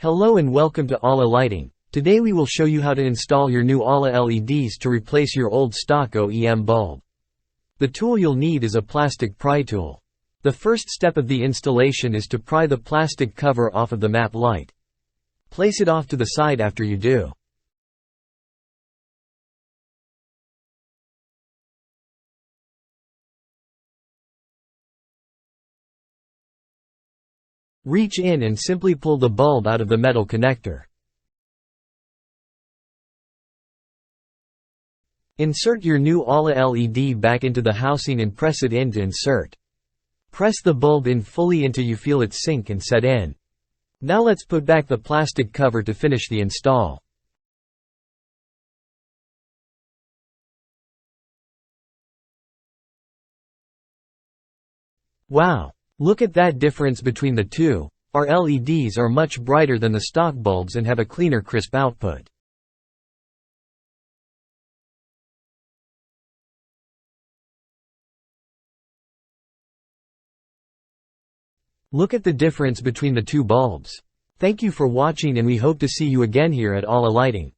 Hello and welcome to Alla Lighting. Today we will show you how to install your new Alla LEDs to replace your old stock OEM bulb. The tool you'll need is a plastic pry tool. The first step of the installation is to pry the plastic cover off of the map light. Place it off to the side after you do. Reach in and simply pull the bulb out of the metal connector. Insert your new Alla LED back into the housing and press it in to insert. Press the bulb in fully until you feel it sink and set in. Now let's put back the plastic cover to finish the install. Wow! Look at that difference between the two. Our LEDs are much brighter than the stock bulbs and have a cleaner, crisp output. Look at the difference between the two bulbs. Thank you for watching and we hope to see you again here at Alla Lighting.